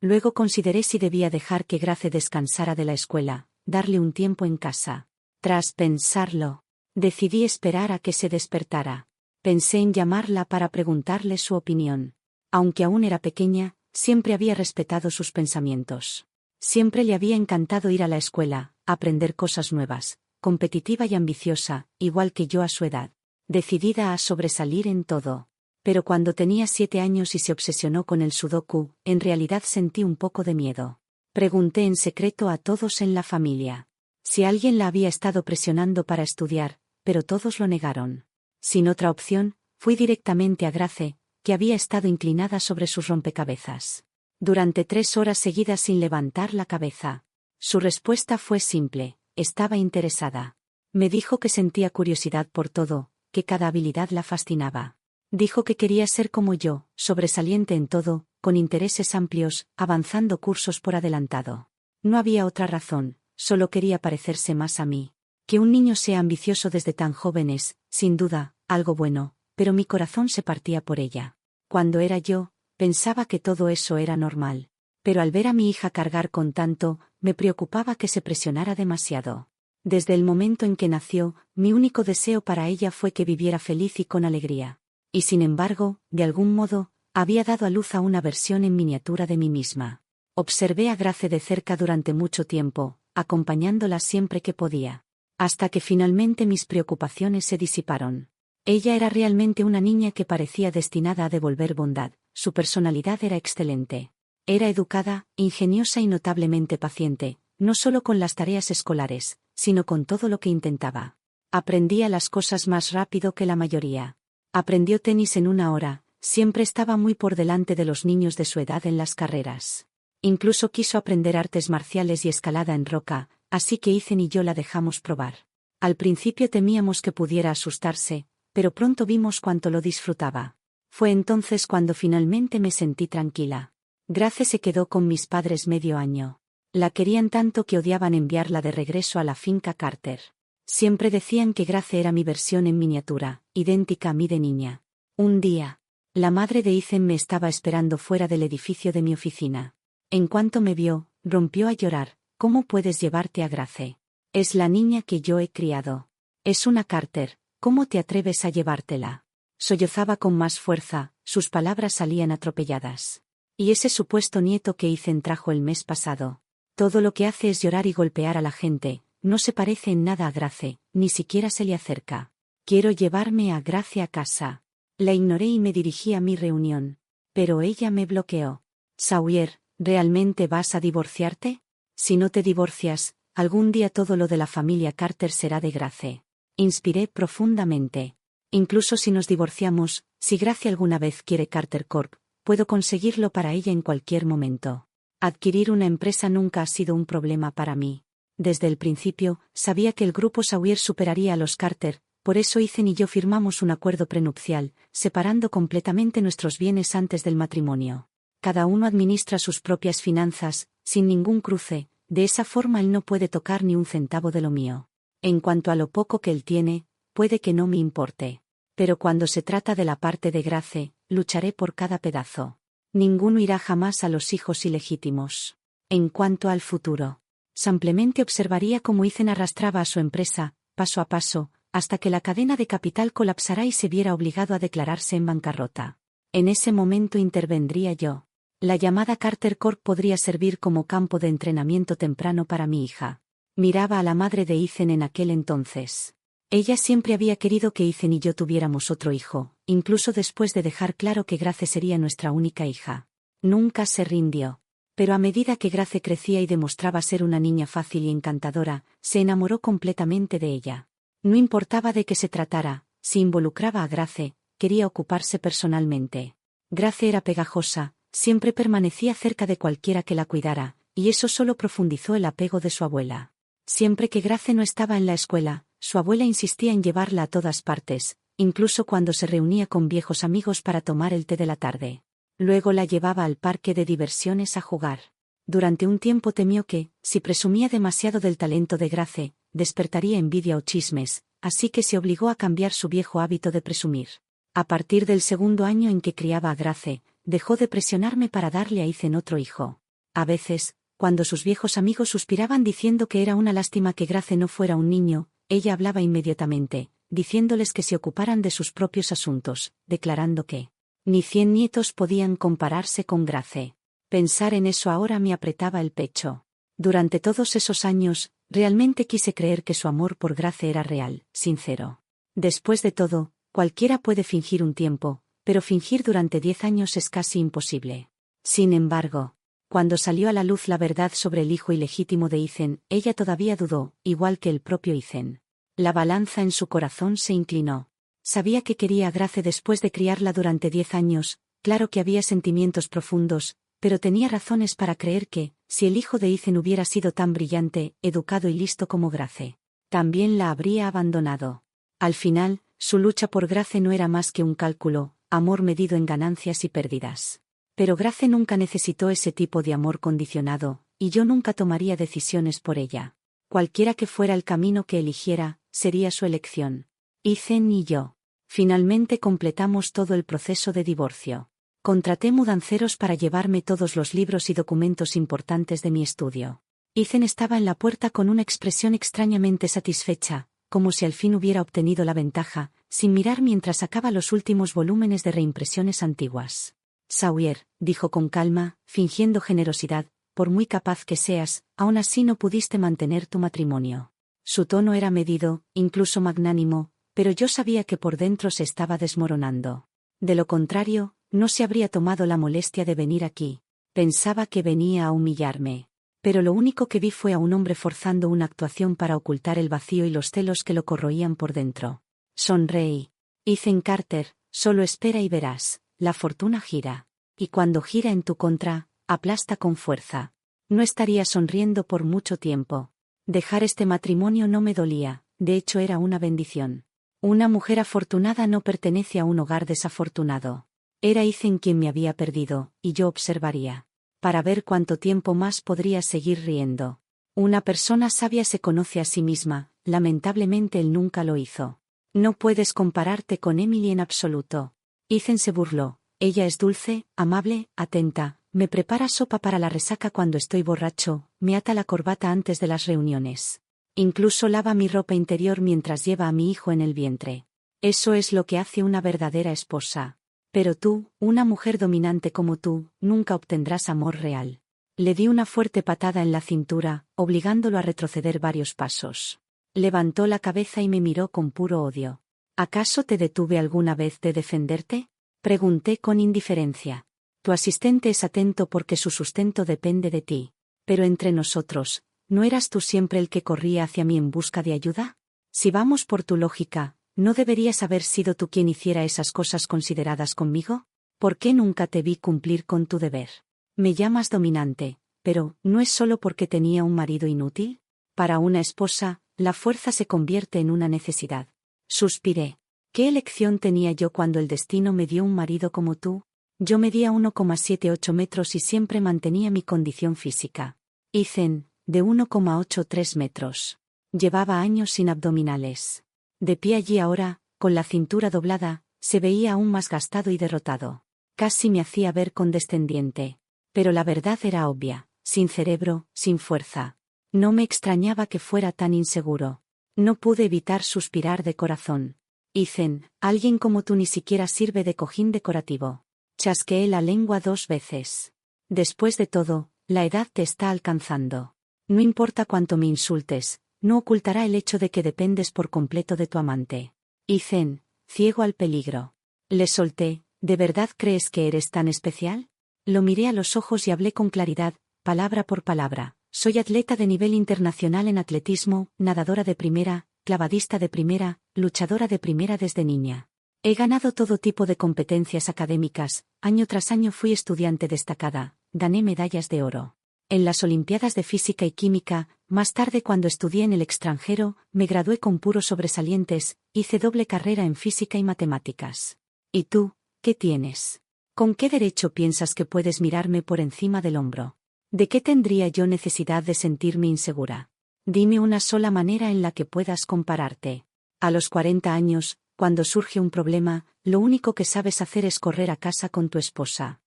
Luego consideré si debía dejar que Grace descansara de la escuela, darle un tiempo en casa. Tras pensarlo, decidí esperar a que se despertara. Pensé en llamarla para preguntarle su opinión. Aunque aún era pequeña, siempre había respetado sus pensamientos. Siempre le había encantado ir a la escuela, aprender cosas nuevas, competitiva y ambiciosa, igual que yo a su edad, decidida a sobresalir en todo. Pero cuando tenía 7 años y se obsesionó con el sudoku, en realidad sentí un poco de miedo. Pregunté en secreto a todos en la familia si alguien la había estado presionando para estudiar, pero todos lo negaron. Sin otra opción, fui directamente a Grace, que había estado inclinada sobre sus rompecabezas durante 3 horas seguidas sin levantar la cabeza. Su respuesta fue simple: estaba interesada. Me dijo que sentía curiosidad por todo, que cada habilidad la fascinaba. Dijo que quería ser como yo, sobresaliente en todo, con intereses amplios, avanzando cursos por adelantado. No había otra razón, solo quería parecerse más a mí. Que un niño sea ambicioso desde tan joven es, sin duda, algo bueno, pero mi corazón se partía por ella. Cuando era yo, pensaba que todo eso era normal. Pero al ver a mi hija cargar con tanto, me preocupaba que se presionara demasiado. Desde el momento en que nació, mi único deseo para ella fue que viviera feliz y con alegría. Y sin embargo, de algún modo, había dado a luz a una versión en miniatura de mí misma. Observé a Grace de cerca durante mucho tiempo, acompañándola siempre que podía. Hasta que finalmente mis preocupaciones se disiparon. Ella era realmente una niña que parecía destinada a devolver bondad, su personalidad era excelente. Era educada, ingeniosa y notablemente paciente, no solo con las tareas escolares, sino con todo lo que intentaba. Aprendía las cosas más rápido que la mayoría. Aprendió tenis en 1 hora, siempre estaba muy por delante de los niños de su edad en las carreras. Incluso quiso aprender artes marciales y escalada en roca, así que Ethan y yo la dejamos probar. Al principio temíamos que pudiera asustarse, pero pronto vimos cuánto lo disfrutaba. Fue entonces cuando finalmente me sentí tranquila. Grace se quedó con mis padres medio año. La querían tanto que odiaban enviarla de regreso a la finca Carter. Siempre decían que Grace era mi versión en miniatura, idéntica a mí de niña. Un día, la madre de Ethan me estaba esperando fuera del edificio de mi oficina. En cuanto me vio, rompió a llorar. ¿Cómo puedes llevarte a Grace? Es la niña que yo he criado. Es una Carter, ¿cómo te atreves a llevártela? Sollozaba con más fuerza, sus palabras salían atropelladas. Y ese supuesto nieto que Ethan trajo el mes pasado. Todo lo que hace es llorar y golpear a la gente, no se parece en nada a Grace, ni siquiera se le acerca. Quiero llevarme a Grace a casa. La ignoré y me dirigí a mi reunión. Pero ella me bloqueó. Sawyer, ¿realmente vas a divorciarte? Si no te divorcias, algún día todo lo de la familia Carter será de Grace. Inspiré profundamente. Incluso si nos divorciamos, si Grace alguna vez quiere Carter Corp, puedo conseguirlo para ella en cualquier momento. Adquirir una empresa nunca ha sido un problema para mí. Desde el principio, sabía que el grupo Sawyer superaría a los Carter, por eso Ethan y yo firmamos un acuerdo prenupcial, separando completamente nuestros bienes antes del matrimonio. Cada uno administra sus propias finanzas, sin ningún cruce, de esa forma él no puede tocar ni un centavo de lo mío. En cuanto a lo poco que él tiene, puede que no me importe. Pero cuando se trata de la parte de Grace, lucharé por cada pedazo. Ninguno irá jamás a los hijos ilegítimos. En cuanto al futuro, simplemente observaría cómo Ethan arrastraba a su empresa, paso a paso, hasta que la cadena de capital colapsará y se viera obligado a declararse en bancarrota. En ese momento intervendría yo. La llamada Carter Corp podría servir como campo de entrenamiento temprano para mi hija. Miraba a la madre de Ethan en aquel entonces. Ella siempre había querido que Ethan y yo tuviéramos otro hijo, incluso después de dejar claro que Grace sería nuestra única hija. Nunca se rindió. Pero a medida que Grace crecía y demostraba ser una niña fácil y encantadora, se enamoró completamente de ella. No importaba de qué se tratara, si involucraba a Grace, quería ocuparse personalmente. Grace era pegajosa, siempre permanecía cerca de cualquiera que la cuidara, y eso solo profundizó el apego de su abuela. Siempre que Grace no estaba en la escuela, su abuela insistía en llevarla a todas partes, incluso cuando se reunía con viejos amigos para tomar el té de la tarde. Luego la llevaba al parque de diversiones a jugar. Durante un tiempo temió que, si presumía demasiado del talento de Grace, despertaría envidia o chismes, así que se obligó a cambiar su viejo hábito de presumir. A partir del 2.º año en que criaba a Grace, dejó de presionarme para darle a Ethan otro hijo. A veces, Cuando sus viejos amigos suspiraban diciendo que era una lástima que Grace no fuera un niño, ella hablaba inmediatamente, diciéndoles que se ocuparan de sus propios asuntos, declarando que ni 100 nietos podían compararse con Grace. Pensar en eso ahora me apretaba el pecho. Durante todos esos años, realmente quise creer que su amor por Grace era real, sincero. Después de todo, cualquiera puede fingir un tiempo, pero fingir durante 10 años es casi imposible. Sin embargo, cuando salió a la luz la verdad sobre el hijo ilegítimo de Ethan, ella todavía dudó, igual que el propio Ethan. La balanza en su corazón se inclinó. Sabía que quería a Grace después de criarla durante 10 años, claro que había sentimientos profundos, pero tenía razones para creer que, si el hijo de Ethan hubiera sido tan brillante, educado y listo como Grace, también la habría abandonado. Al final, su lucha por Grace no era más que un cálculo, amor medido en ganancias y pérdidas. Pero Grace nunca necesitó ese tipo de amor condicionado, y yo nunca tomaría decisiones por ella. Cualquiera que fuera el camino que eligiera, sería su elección. Ethan y yo. Finalmente completamos todo el proceso de divorcio. Contraté mudanceros para llevarme todos los libros y documentos importantes de mi estudio. Ethan estaba en la puerta con una expresión extrañamente satisfecha, como si al fin hubiera obtenido la ventaja, sin mirar mientras sacaba los últimos volúmenes de reimpresiones antiguas. Sawyer, dijo con calma, fingiendo generosidad, por muy capaz que seas, aún así no pudiste mantener tu matrimonio. Su tono era medido, incluso magnánimo, pero yo sabía que por dentro se estaba desmoronando. De lo contrario, no se habría tomado la molestia de venir aquí. Pensaba que venía a humillarme. Pero lo único que vi fue a un hombre forzando una actuación para ocultar el vacío y los celos que lo corroían por dentro. Sonreí. Ethan Carter, solo espera y verás. La fortuna gira. Y cuando gira en tu contra, aplasta con fuerza. No estaría sonriendo por mucho tiempo. Dejar este matrimonio no me dolía, de hecho era una bendición. Una mujer afortunada no pertenece a un hogar desafortunado. Era Ethan quien me había perdido, y yo observaría. Para ver cuánto tiempo más podría seguir riendo. Una persona sabia se conoce a sí misma, lamentablemente él nunca lo hizo. No puedes compararte con Emily en absoluto. Ethan se burló. Ella es dulce, amable, atenta, me prepara sopa para la resaca cuando estoy borracho, me ata la corbata antes de las reuniones. Incluso lava mi ropa interior mientras lleva a mi hijo en el vientre. Eso es lo que hace una verdadera esposa. Pero tú, una mujer dominante como tú, nunca obtendrás amor real. Le di una fuerte patada en la cintura, obligándolo a retroceder varios pasos. Levantó la cabeza y me miró con puro odio. ¿Acaso te detuve alguna vez de defenderte? Pregunté con indiferencia. Tu asistente es atento porque su sustento depende de ti. Pero entre nosotros, ¿no eras tú siempre el que corría hacia mí en busca de ayuda? Si vamos por tu lógica, ¿no deberías haber sido tú quien hiciera esas cosas consideradas conmigo? ¿Por qué nunca te vi cumplir con tu deber? Me llamas dominante, pero ¿no es solo porque tenía un marido inútil? Para una esposa, la fuerza se convierte en una necesidad. Suspiré. ¿Qué elección tenía yo cuando el destino me dio un marido como tú? Yo medía 1,78 metros y siempre mantenía mi condición física. Ethan, de 1,83 metros. Llevaba años sin abdominales. De pie allí ahora, con la cintura doblada, se veía aún más gastado y derrotado. Casi me hacía ver condescendiente. Pero la verdad era obvia, sin cerebro, sin fuerza. No me extrañaba que fuera tan inseguro. No pude evitar suspirar de corazón. Ethan, alguien como tú ni siquiera sirve de cojín decorativo. Chasqueé la lengua 2 veces. Después de todo, la edad te está alcanzando. No importa cuánto me insultes, no ocultará el hecho de que dependes por completo de tu amante. Ethan, ciego al peligro. Le solté, ¿de verdad crees que eres tan especial? Lo miré a los ojos y hablé con claridad, palabra por palabra. Soy atleta de nivel internacional en atletismo, nadadora de primera, clavadista de primera, luchadora de primera desde niña. He ganado todo tipo de competencias académicas, año tras año fui estudiante destacada, gané medallas de oro. En las Olimpiadas de Física y Química, más tarde cuando estudié en el extranjero, me gradué con puros sobresalientes, hice doble carrera en física y matemáticas. ¿Y tú, qué tienes? ¿Con qué derecho piensas que puedes mirarme por encima del hombro? ¿De qué tendría yo necesidad de sentirme insegura? Dime una sola manera en la que puedas compararte. A los 40 años, cuando surge un problema, lo único que sabes hacer es correr a casa con tu esposa.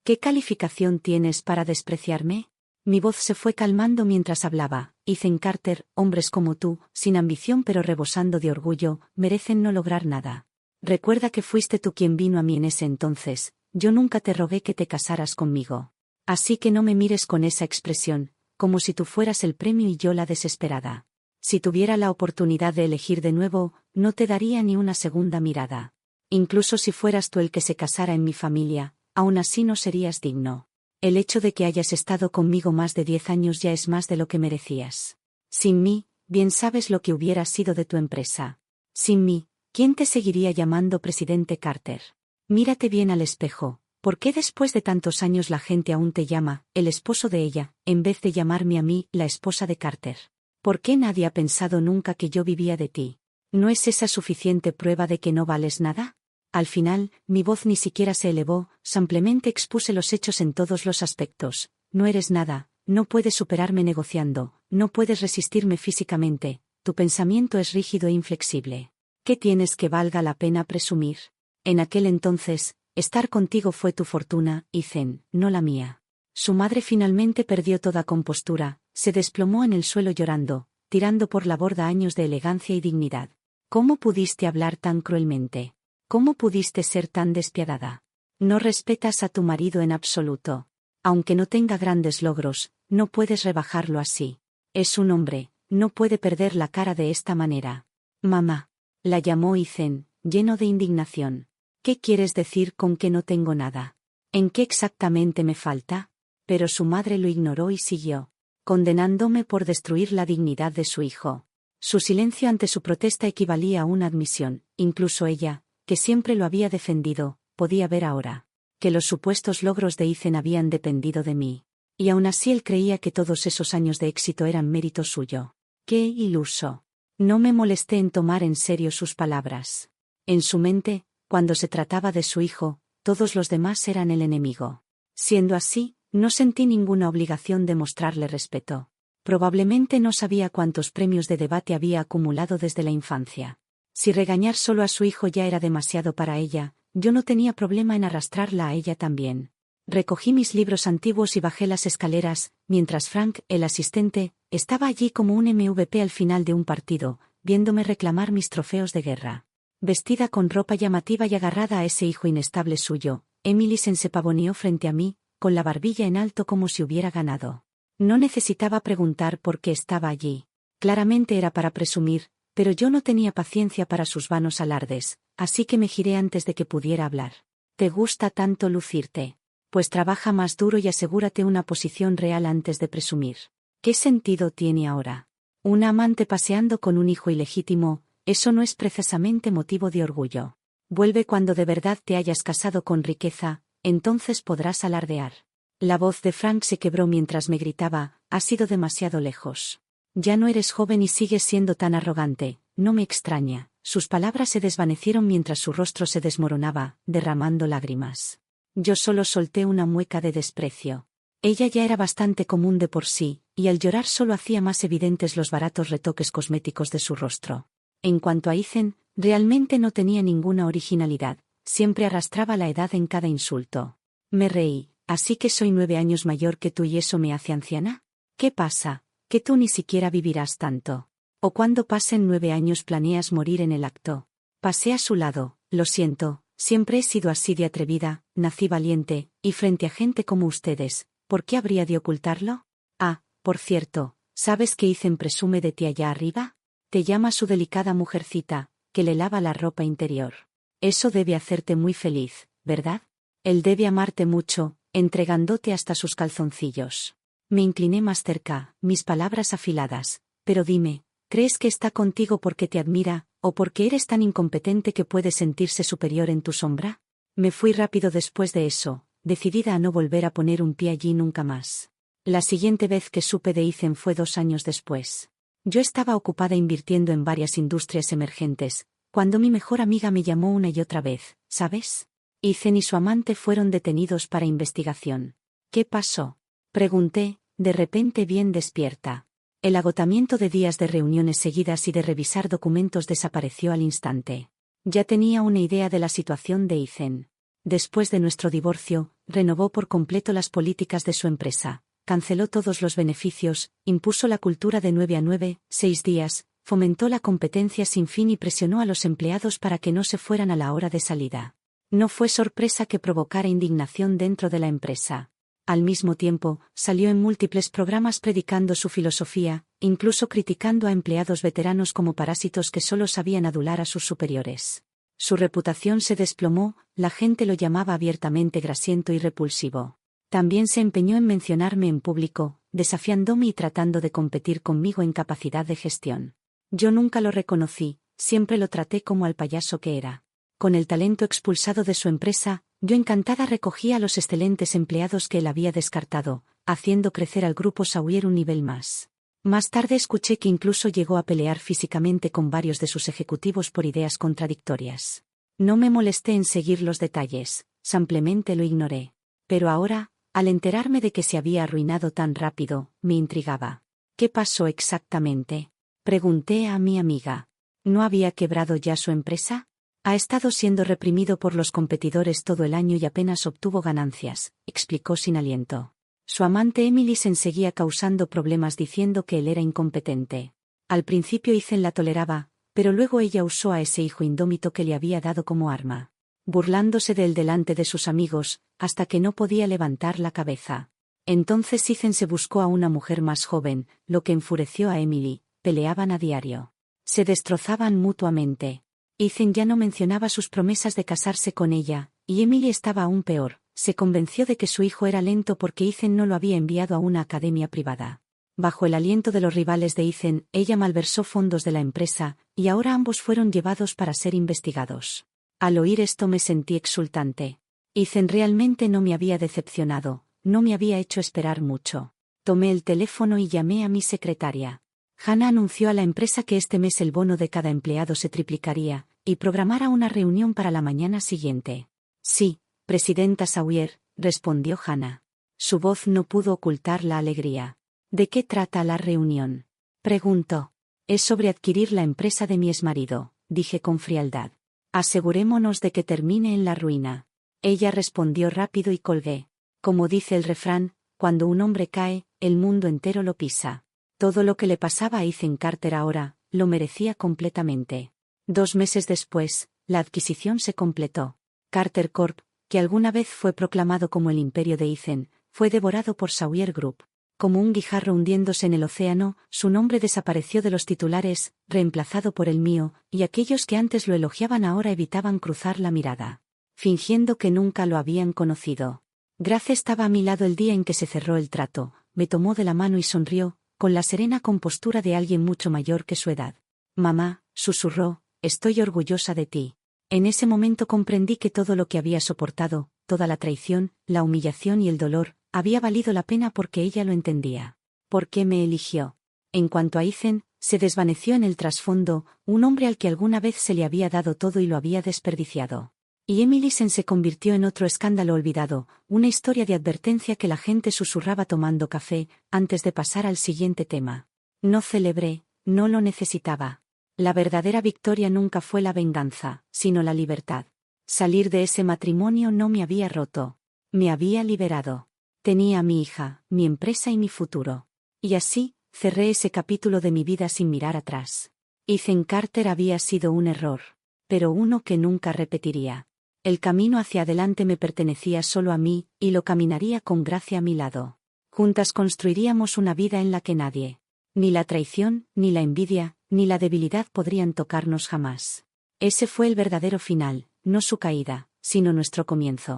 ¿Qué calificación tienes para despreciarme? Mi voz se fue calmando mientras hablaba. Ethan Carter, hombres como tú, sin ambición pero rebosando de orgullo, merecen no lograr nada. Recuerda que fuiste tú quien vino a mí en ese entonces, yo nunca te rogué que te casaras conmigo. Así que no me mires con esa expresión, como si tú fueras el premio y yo la desesperada. Si tuviera la oportunidad de elegir de nuevo, no te daría ni una segunda mirada. Incluso si fueras tú el que se casara en mi familia, aún así no serías digno. El hecho de que hayas estado conmigo más de 10 años ya es más de lo que merecías. Sin mí, bien sabes lo que hubiera sido de tu empresa. Sin mí, ¿quién te seguiría llamando presidente Carter? Mírate bien al espejo. ¿Por qué después de tantos años la gente aún te llama, el esposo de ella, en vez de llamarme a mí, la esposa de Carter? ¿Por qué nadie ha pensado nunca que yo vivía de ti? ¿No es esa suficiente prueba de que no vales nada? Al final, mi voz ni siquiera se elevó, simplemente expuse los hechos en todos los aspectos. No eres nada, no puedes superarme negociando, no puedes resistirme físicamente, tu pensamiento es rígido e inflexible. ¿Qué tienes que valga la pena presumir? En aquel entonces, estar contigo fue tu fortuna, Ethan, no la mía. Su madre finalmente perdió toda compostura, se desplomó en el suelo llorando, tirando por la borda años de elegancia y dignidad. ¿Cómo pudiste hablar tan cruelmente? ¿Cómo pudiste ser tan despiadada? No respetas a tu marido en absoluto. Aunque no tenga grandes logros, no puedes rebajarlo así. Es un hombre, no puede perder la cara de esta manera. Mamá. La llamó Ethan, lleno de indignación. ¿Qué quieres decir con que no tengo nada? ¿En qué exactamente me falta? Pero su madre lo ignoró y siguió, condenándome por destruir la dignidad de su hijo. Su silencio ante su protesta equivalía a una admisión, incluso ella, que siempre lo había defendido, podía ver ahora que los supuestos logros de Ethan habían dependido de mí. Y aún así él creía que todos esos años de éxito eran mérito suyo. ¡Qué iluso! No me molesté en tomar en serio sus palabras. En su mente, cuando se trataba de su hijo, todos los demás eran el enemigo. Siendo así, no sentí ninguna obligación de mostrarle respeto. Probablemente no sabía cuántos premios de debate había acumulado desde la infancia. Si regañar solo a su hijo ya era demasiado para ella, yo no tenía problema en arrastrarla a ella también. Recogí mis libros antiguos y bajé las escaleras, mientras Frank, el asistente, estaba allí como un MVP al final de un partido, viéndome reclamar mis trofeos de guerra. Vestida con ropa llamativa y agarrada a ese hijo inestable suyo, Emily se pavoneó frente a mí, con la barbilla en alto como si hubiera ganado. No necesitaba preguntar por qué estaba allí. Claramente era para presumir, pero yo no tenía paciencia para sus vanos alardes, así que me giré antes de que pudiera hablar. ¿Te gusta tanto lucirte? Pues trabaja más duro y asegúrate una posición real antes de presumir. ¿Qué sentido tiene ahora? Una amante paseando con un hijo ilegítimo, eso no es precisamente motivo de orgullo. Vuelve cuando de verdad te hayas casado con riqueza, entonces podrás alardear. La voz de Frank se quebró mientras me gritaba, has ido demasiado lejos. Ya no eres joven y sigues siendo tan arrogante, no me extraña. Sus palabras se desvanecieron mientras su rostro se desmoronaba, derramando lágrimas. Yo solo solté una mueca de desprecio. Ella ya era bastante común de por sí, y al llorar solo hacía más evidentes los baratos retoques cosméticos de su rostro. En cuanto a Ethan, realmente no tenía ninguna originalidad, siempre arrastraba la edad en cada insulto. Me reí, ¿así que soy 9 años mayor que tú y eso me hace anciana? ¿Qué pasa? ¿Que tú ni siquiera vivirás tanto? ¿O cuando pasen 9 años planeas morir en el acto? Pasé a su lado, lo siento. Siempre he sido así de atrevida, nací valiente, y frente a gente como ustedes, ¿por qué habría de ocultarlo? Ah, por cierto, ¿sabes que Ethan presume de ti allá arriba? Te llama su delicada mujercita, que le lava la ropa interior. Eso debe hacerte muy feliz, ¿verdad? Él debe amarte mucho, entregándote hasta sus calzoncillos. Me incliné más cerca, mis palabras afiladas, pero dime, ¿crees que está contigo porque te admira, o porque eres tan incompetente que puede sentirse superior en tu sombra? Me fui rápido después de eso, decidida a no volver a poner un pie allí nunca más. La siguiente vez que supe de Ethan fue 2 años después. Yo estaba ocupada invirtiendo en varias industrias emergentes, cuando mi mejor amiga me llamó una y otra vez, ¿sabes? Ethan y su amante fueron detenidos para investigación. ¿Qué pasó? Pregunté, de repente bien despierta. El agotamiento de días de reuniones seguidas y de revisar documentos desapareció al instante. Ya tenía una idea de la situación de Ethan. Después de nuestro divorcio, renovó por completo las políticas de su empresa. canceló todos los beneficios, impuso la cultura de 9 a 9, 6 días, fomentó la competencia sin fin y presionó a los empleados para que no se fueran a la hora de salida. No fue sorpresa que provocara indignación dentro de la empresa. Al mismo tiempo, salió en múltiples programas predicando su filosofía, incluso criticando a empleados veteranos como parásitos que solo sabían adular a sus superiores. Su reputación se desplomó, la gente lo llamaba abiertamente grasiento y repulsivo. También se empeñó en mencionarme en público, desafiándome y tratando de competir conmigo en capacidad de gestión. Yo nunca lo reconocí, siempre lo traté como al payaso que era. Con el talento expulsado de su empresa, yo encantada recogía a los excelentes empleados que él había descartado, haciendo crecer al grupo Sawyer un nivel más. Más tarde escuché que incluso llegó a pelear físicamente con varios de sus ejecutivos por ideas contradictorias. No me molesté en seguir los detalles, simplemente lo ignoré. Pero ahora, al enterarme de que se había arruinado tan rápido, me intrigaba. ¿Qué pasó exactamente? Pregunté a mi amiga. ¿No había quebrado ya su empresa? Ha estado siendo reprimido por los competidores todo el año y apenas obtuvo ganancias, explicó sin aliento. Su amante Emily se seguía causando problemas diciendo que él era incompetente. Al principio Ethan la toleraba, pero luego ella usó a ese hijo indómito que le había dado como arma, burlándose de él delante de sus amigos, hasta que no podía levantar la cabeza. Entonces Ethan se buscó a una mujer más joven, lo que enfureció a Emily, peleaban a diario. Se destrozaban mutuamente. Ethan ya no mencionaba sus promesas de casarse con ella, y Emily estaba aún peor, se convenció de que su hijo era lento porque Ethan no lo había enviado a una academia privada. Bajo el aliento de los rivales de Ethan, ella malversó fondos de la empresa, y ahora ambos fueron llevados para ser investigados. Al oír esto me sentí exultante. Ethan realmente no me había decepcionado, no me había hecho esperar mucho. Tomé el teléfono y llamé a mi secretaria. Hannah anunció a la empresa que este mes el bono de cada empleado se triplicaría, y programara una reunión para la mañana siguiente. Sí, presidenta Sawyer, respondió Hannah. Su voz no pudo ocultar la alegría. ¿De qué trata la reunión?, preguntó. Es sobre adquirir la empresa de mi exmarido, dije con frialdad. Asegurémonos de que termine en la ruina. Ella respondió rápido y colgué. Como dice el refrán, cuando un hombre cae, el mundo entero lo pisa. Todo lo que le pasaba a Ethan Carter ahora, lo merecía completamente. 2 meses después, la adquisición se completó. Carter Corp., que alguna vez fue proclamado como el imperio de Ethan, fue devorado por Sawyer Group. Como un guijarro hundiéndose en el océano, su nombre desapareció de los titulares, reemplazado por el mío, y aquellos que antes lo elogiaban ahora evitaban cruzar la mirada, fingiendo que nunca lo habían conocido. Grace estaba a mi lado el día en que se cerró el trato, me tomó de la mano y sonrió, con la serena compostura de alguien mucho mayor que su edad. Mamá, susurró, estoy orgullosa de ti. En ese momento comprendí que todo lo que había soportado, toda la traición, la humillación y el dolor, había valido la pena porque ella lo entendía. ¿Por qué me eligió? En cuanto a Ethan, se desvaneció en el trasfondo, un hombre al que alguna vez se le había dado todo y lo había desperdiciado. Y Emily se convirtió en otro escándalo olvidado, una historia de advertencia que la gente susurraba tomando café, antes de pasar al siguiente tema. No celebré, no lo necesitaba. La verdadera victoria nunca fue la venganza, sino la libertad. Salir de ese matrimonio no me había roto. Me había liberado. Tenía a mi hija, mi empresa y mi futuro. Y así, cerré ese capítulo de mi vida sin mirar atrás. Ethan Carter había sido un error, pero uno que nunca repetiría. El camino hacia adelante me pertenecía solo a mí, y lo caminaría con Grace a mi lado. Juntas construiríamos una vida en la que nadie, ni la traición, ni la envidia, ni la debilidad podrían tocarnos jamás. Ese fue el verdadero final, no su caída, sino nuestro comienzo.